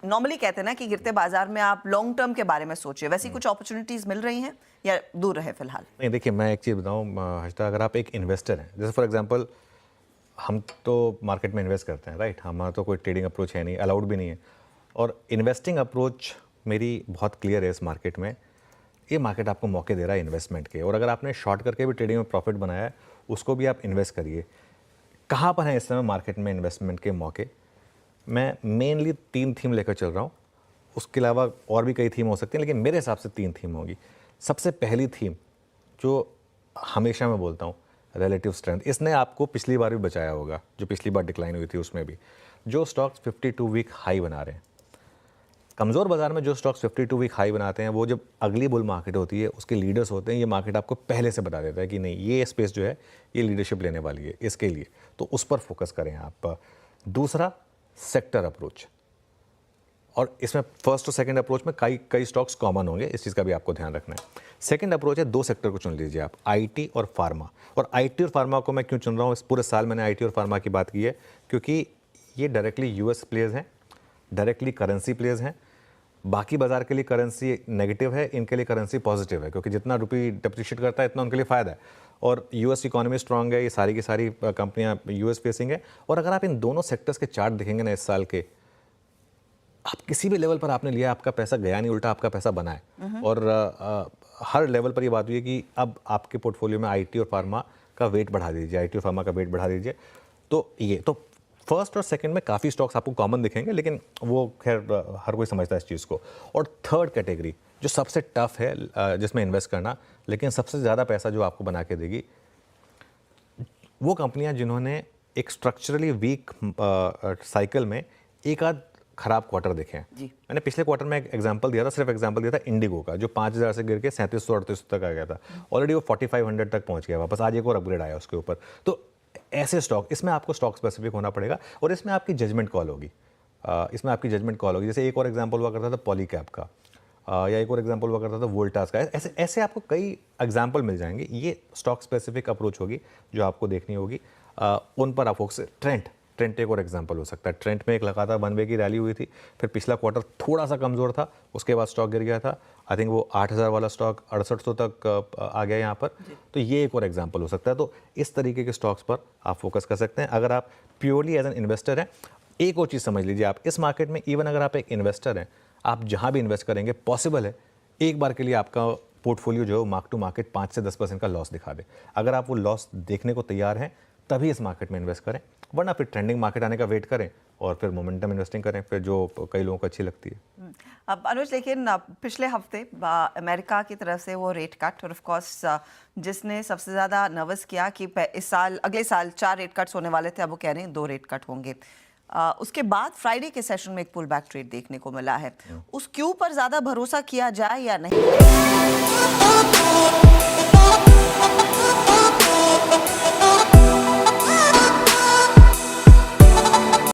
Normally कहते हैं ना कि गिरते बाजार में आप लॉन्ग टर्म के बारे में सोचिए, वैसी कुछ अपॉर्चुनिटीज मिल रही हैं या दूर रहे फिलहाल? नहीं, देखिए मैं एक चीज़ बताऊँ हर्षिता, अगर आप एक इन्वेस्टर हैं, जैसे फॉर एग्जांपल हम तो मार्केट में इन्वेस्ट करते हैं, राइट, हमारा तो कोई ट्रेडिंग अप्रोच है नहीं, अलाउड भी नहीं है, और इन्वेस्टिंग अप्रोच मेरी बहुत क्लियर है इस मार्केट में। ये मार्केट आपको मौके दे रहा है इन्वेस्टमेंट के, और अगर आपने शॉर्ट करके भी ट्रेडिंग में प्रॉफिट बनाया है, उसको भी आप इन्वेस्ट करिए। कहाँ पर है इस समय मार्केट में इन्वेस्टमेंट के मौके? मैं मेनली 3 थीम लेकर चल रहा हूँ, उसके अलावा और भी कई थीम हो सकती हैं, लेकिन मेरे हिसाब से 3 थीम होगी। सबसे पहली थीम जो हमेशा मैं बोलता हूँ, रिलेटिव स्ट्रेंथ। इसने आपको पिछली बार भी बचाया होगा, जो पिछली बार डिक्लाइन हुई थी उसमें भी। जो स्टॉक्स 52 वीक हाई बना रहे हैं, कमज़ोर बाजार में जो स्टॉक्स 52 वीक हाई बनाते हैं, वो जब अगली बुल मार्केट होती है, उसके लीडर्स होते हैं, ये मार्केट आपको पहले से बता देता है कि नहीं, ये स्पेस जो है ये लीडरशिप लेने वाली है इसके लिए, तो उस पर फोकस करें आप। दूसरा, सेक्टर अप्रोच, और इसमें फर्स्ट और सेकंड अप्रोच में कई स्टॉक्स कॉमन होंगे, इस चीज़ का भी आपको ध्यान रखना है। सेकंड अप्रोच है 2 सेक्टर को चुन लीजिए आप, आईटी और फार्मा। और आईटी और फार्मा को मैं क्यों चुन रहा हूँ, इस पूरे साल मैंने आईटी और फार्मा की बात की है क्योंकि ये डायरेक्टली यूएस प्लेयर्स हैं, डायरेक्टली करेंसी प्लेयर्स हैं। बाकी बाजार के लिए करेंसी नेगेटिव है, इनके लिए करेंसी पॉजिटिव है, क्योंकि जितना रुपये डिप्रिशिएट करता है इतना उनके लिए फ़ायदा है, और यूएस इकोनॉमी स्ट्रांग है, ये सारी की सारी कंपनियां यूएस फेसिंग है। और अगर आप इन दोनों सेक्टर्स के चार्ट देखेंगे ना इस साल के, आप किसी भी लेवल पर आपने लिया, आपका पैसा गया नहीं, उल्टा आपका पैसा बना है। और हर लेवल पर ये बात हुई है कि अब आपके पोर्टफोलियो में आईटी और फार्मा का वेट बढ़ा दीजिए, आईटी और फार्मा का वेट बढ़ा दीजिए। तो ये तो फर्स्ट और सेकंड में काफ़ी स्टॉक्स आपको कॉमन दिखेंगे, लेकिन वो खैर हर कोई समझता है इस चीज़ को। और थर्ड कैटेगरी जो सबसे टफ है जिसमें इन्वेस्ट करना, लेकिन सबसे ज़्यादा पैसा जो आपको बना के देगी, वो कंपनियां जिन्होंने एक स्ट्रक्चरली वीक साइकिल में एक आध खराब क्वार्टर देखे हैं। मैंने पिछले क्वार्टर में एक एग्जांपल दिया था, सिर्फ एग्जांपल दिया था इंडिगो का, जो 5000 से गिर के 3700-3800 तक आ गया था। ऑलरेडी वो 4500 तक पहुंच गया वापस, आज एक और अपग्रेड आया उसके ऊपर। तो ऐसे स्टॉक, इसमें आपको स्टॉक स्पेसिफिक होना पड़ेगा, और इसमें आपकी जजमेंट कॉल होगी। जैसे एक और एग्जाम्पल हुआ करता था पॉलीकैप का, या एक और एग्जांपल हुआ करता था वोल्टास का। ऐसे आपको कई एग्जांपल मिल जाएंगे। ये स्टॉक स्पेसिफिक अप्रोच होगी जो आपको देखनी होगी, उन पर आप फोकस। ट्रेंट एक और एग्जांपल हो सकता है। ट्रेंट में एक लगातार 1 वे की रैली हुई थी, फिर पिछला क्वार्टर थोड़ा सा कमज़ोर था, उसके बाद स्टॉक गिर गया था। आई थिंक वो 8000 वाला स्टॉक 6800 तक आ गया यहाँ पर। तो ये एक और एग्जांपल हो सकता है। तो इस तरीके के स्टॉक्स पर आप फोकस कर सकते हैं अगर आप प्योरली एज एन इन्वेस्टर हैं। एक और चीज़ समझ लीजिए, आप इस मार्केट में इवन अगर आप एक इन्वेस्टर हैं, आप जहाँ भी इन्वेस्ट करेंगे, पॉसिबल है एक बार के लिए आपका पोर्टफोलियो जो है मार्क टू मार्केट 5 से 10% का लॉस दिखा दे। अगर आप वो लॉस देखने को तैयार हैं, तभी इस मार्केट में इन्वेस्ट करें, वरना फिर ट्रेंडिंग मार्केट आने का वेट करें और फिर मोमेंटम इन्वेस्टिंग करें, फिर जो कई लोगों को अच्छी लगती है। अब अनुज, लेकिन पिछले हफ्ते अमेरिका की तरफ से वो रेट कट, और ऑफ कोर्स जिसने सबसे ज़्यादा नर्वस किया कि इस साल, अगले साल 4 रेट कट्स होने वाले थे, अब वो कह रहे हैं 2 रेट कट होंगे। उसके बाद फ्राइडे के सेशन में एक पुल बैक ट्रेड देखने को मिला है। उस क्यू पर ज़्यादा भरोसा किया जाए या नहीं?